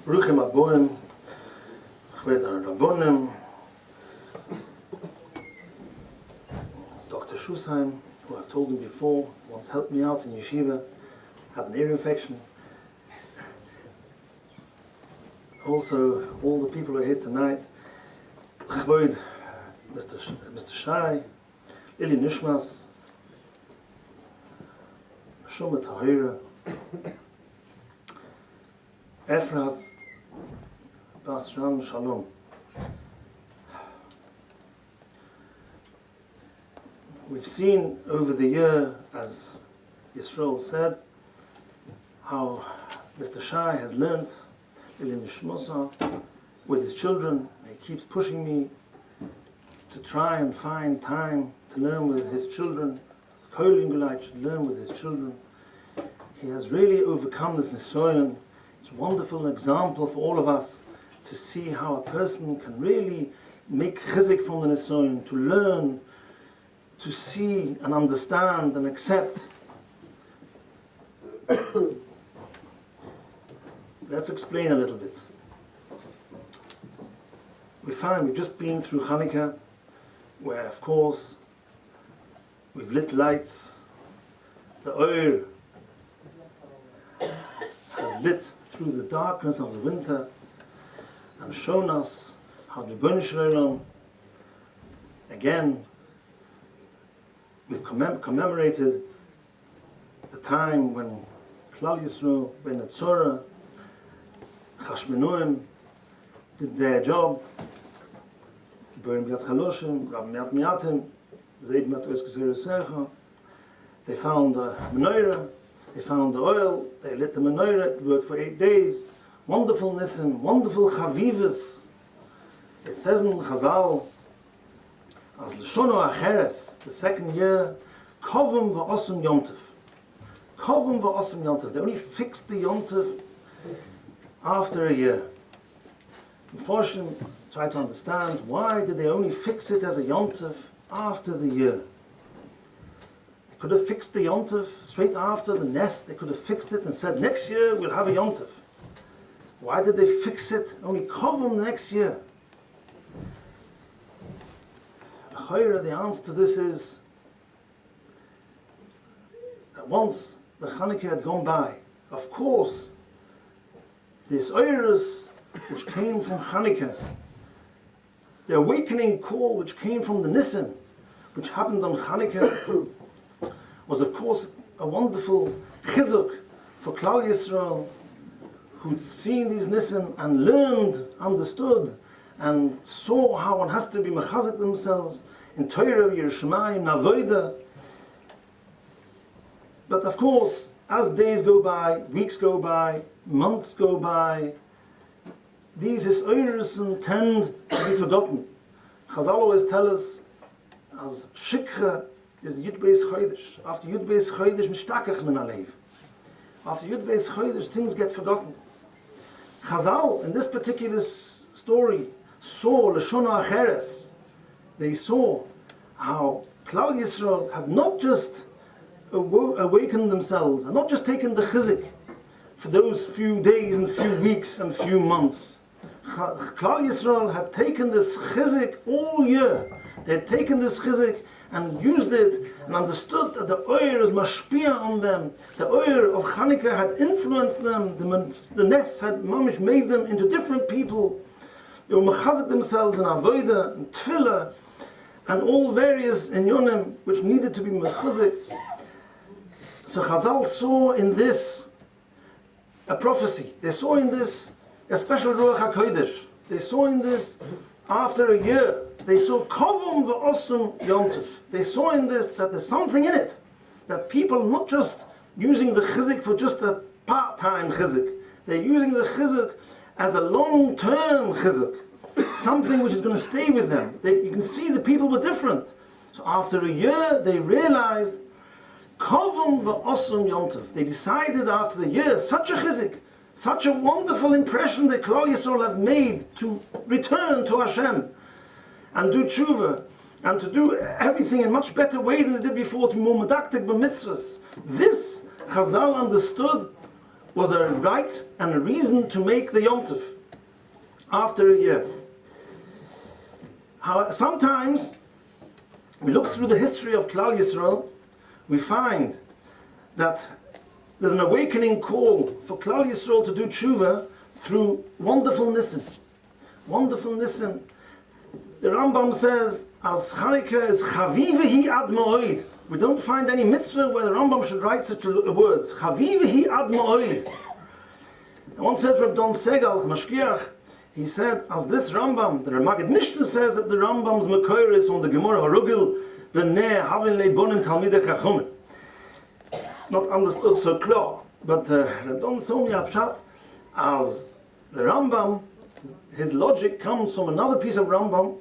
Ruchim Aboim, Chved Rabbonim, Dr. Chaim, who I've told you before, once helped me out in yeshiva, had an ear infection. Also, all the people who are here tonight, Chved, Mr. Shai, Ili Nishmas, Neshama Tahira, Efrat, Basram Shalom. We've seen over the year, as Yisrael said, how Mr. Shai has learned Ilin Shmosa with his children. He keeps pushing me to try and find time to learn with his children. Kolel should learn with his children. He has really overcome this nisoyon. It's a wonderful example for all of us to see how a person can really make chizik from the nisoyon, to learn, to see and understand and accept. Let's explain a little bit. We've just been through Hanukkah, where of course we've lit lights. The oil has lit through the darkness of the winter and shown us how the Beis Shalom, again, we've commemorated the time when Klal Yisrael, when the Tzorah, Chashmenuim did their job. They found the menorah, they found the oil, they lit the menorah, it worked for 8 days. Wonderful nisim, wonderful chavivas. It says in Chazal, as l'shono acheres, the second year, kovum va'osum yontif. Kovum va'osum yontif. They only fixed the yontif after a year. Unfortunately, try to understand, why did they only fix it as a yontif after the year? They could have fixed the yontif straight after the nest. They could have fixed it and said, next year we'll have a yontif. Why did they fix it only kovum next year? The answer to this is that once the Hanukkah had gone by, of course, this oiras which came from Hanukkah, the awakening call which came from the Nissen, which happened on Hanukkah, was of course a wonderful chizuk for Klal Yisrael, who'd seen these Nissen and learned, understood, and saw how one has to be mechazik themselves in Torah, Yerushalayim, Navoida. But of course, as days go by, weeks go by, months go by, these hisoyrusen tend to be forgotten. Chazal always tell us, as shikra is Yud Beis Chodesh. After Yud Beis Chodesh, mishtakach min alev. After Yud Beis Chodesh, things get forgotten. Chazal, in this particular story, saw Lashon Acheres. They saw how Klal Yisrael had not just awakened themselves, and not just taken the chizik for those few days and few weeks and few months. Klal Yisrael had taken this chizik all year. They had taken this chizik and used it and understood that the oil is mashpia on them. The oil of Hanukkah had influenced them. The nest had mamish made them into different people. They were mechazik themselves in avodah and tefillah and all various inyonim which needed to be mechazik. So Chazal saw in this a prophecy. They saw in this a special Ruach HaKodesh. They saw in this, after a year, they saw Kovum v'osum yontif. They saw in this that there's something in it. That people not just using the chizik for just a part-time chizik. They're using the chizik as a long-term chizik. Something which is going to stay with them. You can see the people were different. So after a year, they realized Kovum v'osum yontif. They decided after the year, such a chizik, such a wonderful impression that Klal Yisrael have made to return to Hashem and do tshuva and to do everything in a much better way than they did before, to be more medaktik b'mitzvahs. This Chazal understood was a right and a reason to make the Yom Tov after a year. Sometimes we look through the history of Klal Yisrael, we find that there's an awakening call for Klal Yisrael to do tshuva through wonderful nisim. Wonderful nisim. The Rambam says, as Chanukah is chavivehi ad ma'od. We don't find any mitzvah where the Rambam should write such words. Chavivehi ad ma'od. I once heard from Don Segal, Mashkiach, he said, as this Rambam, the Maggid Mishnah says that the Rambam's Mekoyer is on the Gemara Harugil, b'nei havin leibonim talmidei chachomim. Not understood so clear, but Don Somi Apshat, as the Rambam, his logic comes from another piece of Rambam,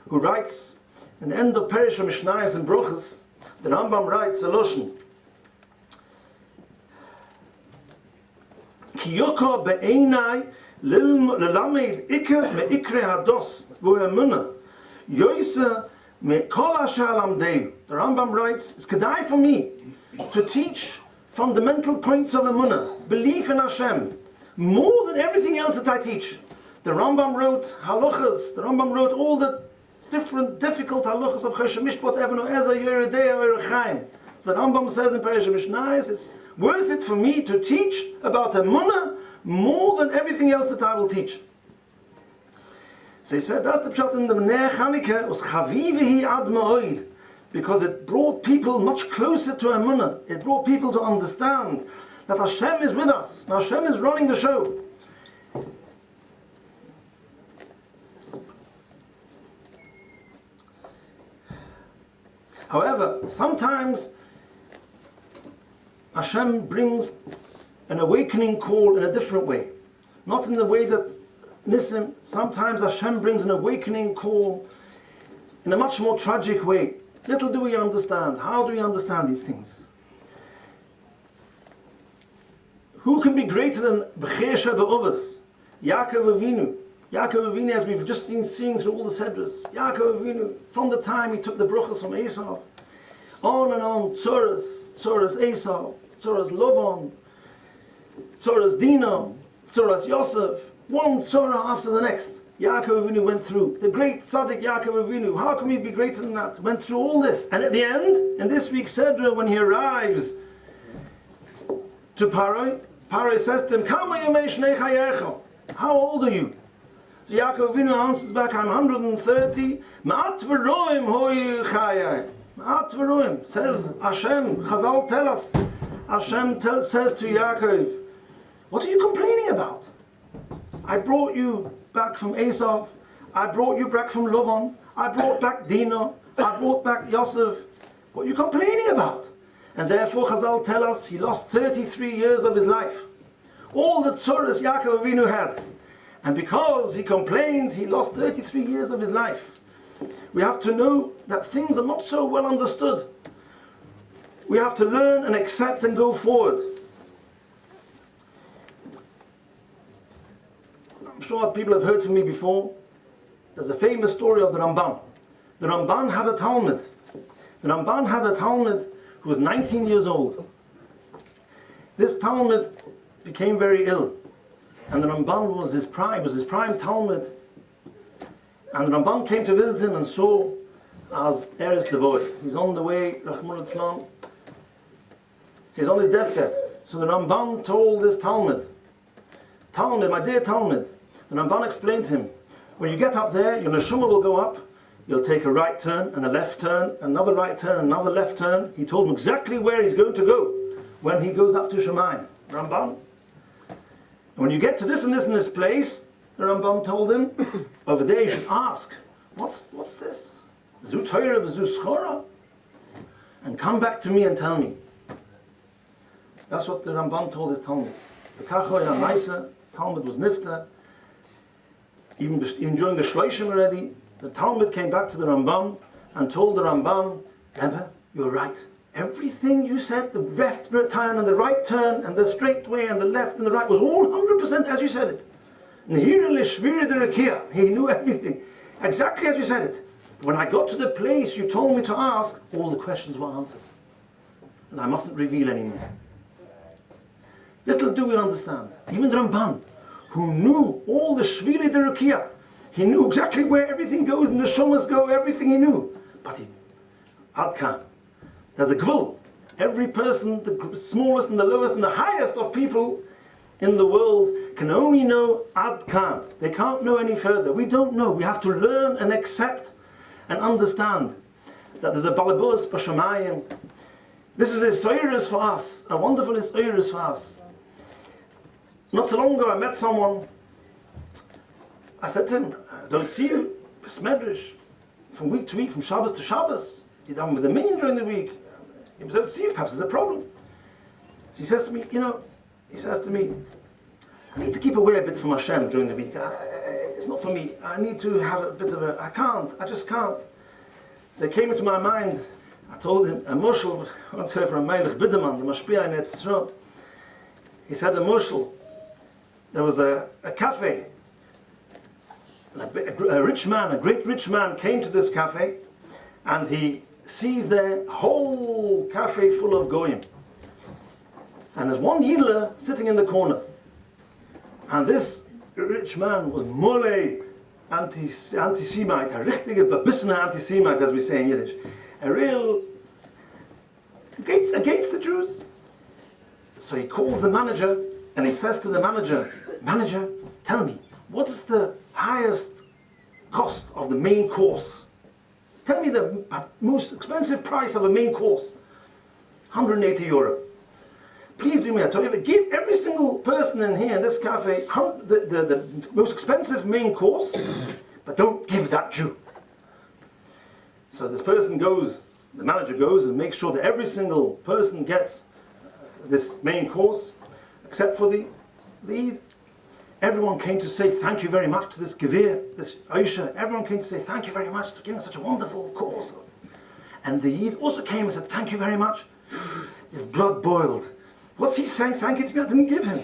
who writes, in the end of Perish Mishnayos and Bruchas, the Rambam writes a Loshen, Ki yoka be'einai lelamed iker me'ikre hados v'emunah yoyse me'kol asher lamdeu. The Rambam writes, it's kedai for me to teach fundamental points of emunah, belief in Hashem, more than everything else that I teach. The Rambam wrote halachas, the Rambam wrote all the different difficult halachas of Choshen Mishpat, Even Ezer, Yeridei, or Chaim. So the Rambam says in Perish Mishnayos, it's worth it for me to teach about emunah more than everything else that I will teach. So he said, that's the pshat in the Bnei Chanukah, was chavivehi ad ma'od, because it brought people much closer to emunah. It brought people to understand that Hashem is with us, and Hashem is running the show. However, sometimes Hashem brings an awakening call in a different way. Not in the way that Nisim, sometimes Hashem brings an awakening call in a much more tragic way. Little do we understand. How do we understand these things? Who can be greater than B'chesha B'ovas? Yaakov Avinu. Yaakov Avinu, as we've just been seeing through all the Sedras. Yaakov Avinu, from the time he took the brachas from Esav, on and on, Tzoras Esav, Tzoras Lovon, Tzoras Dinah, Tzoras Yosef, one Tzorah after the next. Yaakov Avinu went through. The great tzaddik Yaakov Avinu, how can we be greater than that? Went through all this. And at the end, in this week's Sedra, when he arrives to Paroi, Paroi says to him, Kama yomei shnei chayecha? How old are you? So Yaakov Avinu answers back, I'm 130. Ma'at v'roim hoi chayai. Ma'at v'roim. Says Hashem, Chazal tell us. Hashem says to Yaakov, what are you complaining about? I brought you back from Esav. I brought you back from Lovon. I brought back Dinah. I brought back Yosef. What are you complaining about? And therefore Chazal tell us he lost 33 years of his life. All the tzoras Yaakov Avinu had. And because he complained, he lost 33 years of his life. We have to know that things are not so well understood. We have to learn and accept and go forward. I'm sure people have heard from me before. There's a famous story of the Ramban. The Ramban had a Talmud. The Ramban had a Talmud who was 19 years old. This Talmud became very ill. And the Ramban was his prime Talmud. And the Ramban came to visit him and saw as Eretz Devoid. He's on the way, Rahman al-Islam. He's on his deathbed. So the Ramban told this Talmud, my dear Talmud, the Ramban explained to him, when you get up there, your neshama will go up, you'll take a right turn and a left turn, another right turn, another left turn. He told him exactly where he's going to go when he goes up to Shemaim. Ramban. And when you get to this and this and this place, the Ramban told him, over there you should ask, what's this? Zu Torah v'zu schora? And come back to me and tell me. That's what the Ramban told his Talmud. The Kachoy HaMaisa, Talmud was nifta. Even during the Shloshim already, the Talmud came back to the Ramban and told the Ramban, Rebbe, you're right. Everything you said, the left turn and the right turn and the straight way and the left and the right was all 100% as you said it. He knew everything, exactly as you said it. When I got to the place you told me to ask, all the questions were answered. And I mustn't reveal anymore. Little do we understand. Even the Ramban, who knew all the Shvili de Rukia, he knew exactly where everything goes and the Shomas go, everything he knew. But Adkan, there's a gvul. Every person, the smallest and the lowest and the highest of people in the world can only know Adkan. They can't know any further. We don't know. We have to learn and accept and understand that there's a Balabulas Bashamayim. This is a Soiris for us, a wonderful Soiris for us. Not so long ago I met someone. I said to him, I don't see you, Beis HaMedrasj, from week to week, from Shabbos to Shabbos. You're down with a million during the week. I don't see you, perhaps there's a problem. He says to me, I need to keep away a bit from Hashem during the week. It's not for me. I need to have a bit of I just can't. So it came into my mind, I told him, a mushal, once heard from a Melech Bideman, the Mashpia in Etzro. He said a mushal, there was a cafe, a rich man, a great rich man came to this cafe, and he sees the whole cafe full of goyim. And there's one Yidler sitting in the corner. And this rich man was mole anti-Semite, a richtige verbissene anti-Semite, as we say in Yiddish. A real, against the Jews. So he calls the manager, and he says to the manager, Manager, tell me, what is the highest cost of the main course? Tell me the most expensive price of a main course. 180 euro. Please do me a favor, give every single person in here, in this cafe, the most expensive main course, but don't give that Jew. So this person goes, the manager goes and makes sure that every single person gets this main course, except for the Eid. Everyone came to say thank you very much to this Gevir, this Aisha. Everyone came to say thank you very much for giving such a wonderful course. And the Eid also came and said thank you very much. His blood boiled. What's he saying thank you to me? I didn't give him.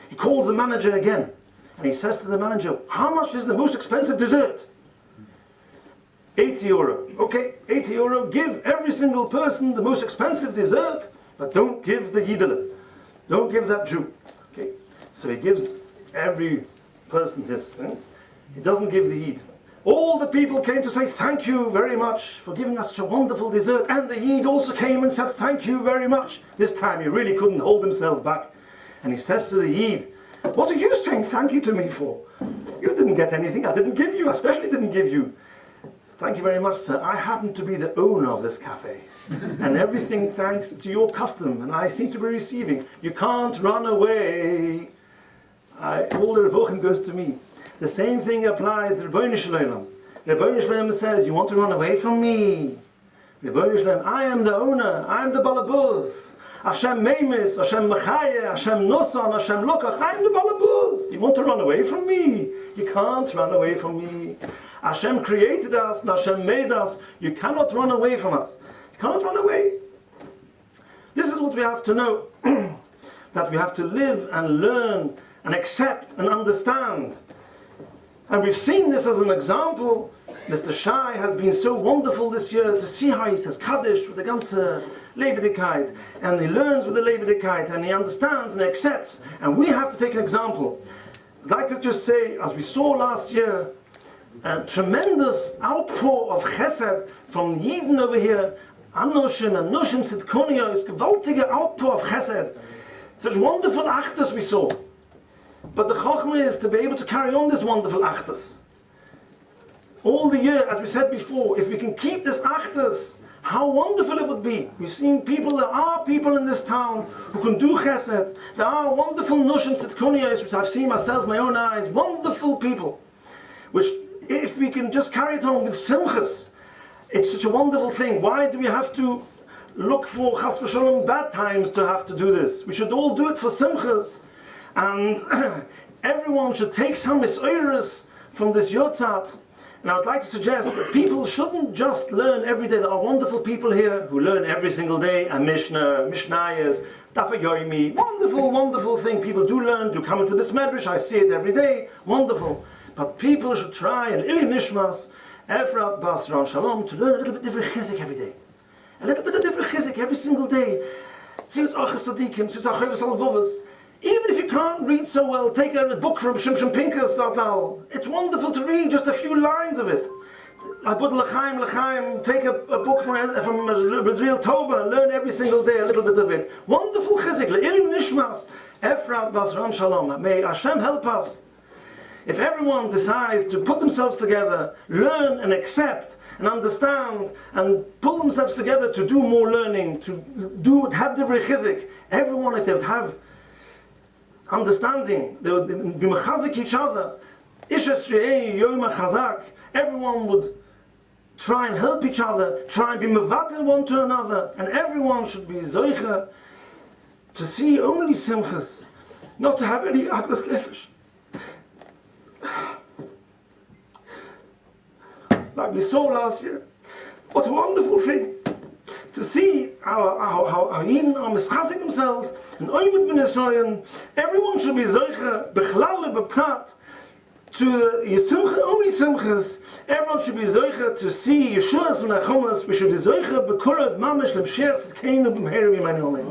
He calls the manager again. And he says to the manager, how much is the most expensive dessert? 80 euro. Okay, 80 euro. Give every single person the most expensive dessert, but don't give the Yidler. Don't give that Jew. Okay, so he gives every person his thing. He doesn't give the Yid. All the people came to say thank you very much for giving us such a wonderful dessert, and the Yid also came and said thank you very much. This time he really couldn't hold himself back. And he says to the Yid, what are you saying thank you to me for? You didn't get anything, I didn't give you, I especially didn't give you. Thank you very much, sir. I happen to be the owner of this cafe. And everything thanks to your custom, and I seem to be receiving. You can't run away. All the Revochim goes to me. The same thing applies to Rebbeinu Shalom. Rebbeinu Shalom says, you want to run away from me? Rebbeinu Shalom, I am the owner, I am the Balabuz. Hashem Meimis, Hashem Mechaye, Hashem Nosan, Hashem Lokach, I am the Balabuz. You want to run away from me? You can't run away from me. Hashem created us, and Hashem made us. You cannot run away from us. You can't run away. This is what we have to know. That we have to live and learn and accept and understand. And we've seen this as an example. Mr. Shai has been so wonderful this year to see how he says Kaddish with the ganze Lebendigkeit, and he learns with the Lebendigkeit, and he understands and accepts. And we have to take an example. I'd like to just say, as we saw last year, a tremendous outpour of chesed from Yidden over here. Anoshim and Noshim Tzidkonia is gewaltige outpour of chesed. Such wonderful actors we saw. But the Chochmah is to be able to carry on this wonderful actors. All the year, as we said before, if we can keep this actors, how wonderful it would be. We've seen people, there are people in this town who can do chesed. There are wonderful Noshim Tzidkoniyos, which I've seen myself, my own eyes, wonderful people. Which, if we can just carry it on with simchas, it's such a wonderful thing. Why do we have to look for chas v'sholom bad times to have to do this? We should all do it for simchas. And everyone should take some misoiris from this yotzat. And I would like to suggest that people shouldn't just learn every day. There are wonderful people here who learn every single day, a Mishnah, Mishnayos, Dafa Yoimi, wonderful, wonderful thing. People do learn, do come into Beis HaMedrasj, I see it every day, wonderful. But people should try, and Ili Nishmas, Efrat Bas Ran Shalom, to learn a little bit different chizik every day. A little bit of different chizik every single day. See what's Achas Sadikim, see what's Achavas Al-Vuvas. Even if you can't read so well, take a book from Shimshon Pinkas. It's wonderful to read just a few lines of it. I put Chaim, take a book from Rosj Toba, learn every single day a little bit of it. Wonderful chizik, le'ilu nishmas, Efrat Basran Shalom. May Hashem help us. If everyone decides to put themselves together, learn and accept and understand and pull themselves together to do more learning, to have divrei chizik, everyone, if they would have understanding, they would be mechazik each other. Ishes she'ei yom chazak. Everyone would try and help each other, try and be mevatel one to another, and everyone should be zoicha to see only simchas, not to have any achas nefesh. Like we saw last year, what a wonderful thing to see how Yidden are mischazik themselves and oimid bin Yisrael. Everyone should be zoicha bechlal beprat to Yisumcha, only Simchas. Everyone should be zoicha to see Yeshua's and Achomas. We should be zoicha b'korav mamish l'msher tzedkeinu b'mheru b'mani omen.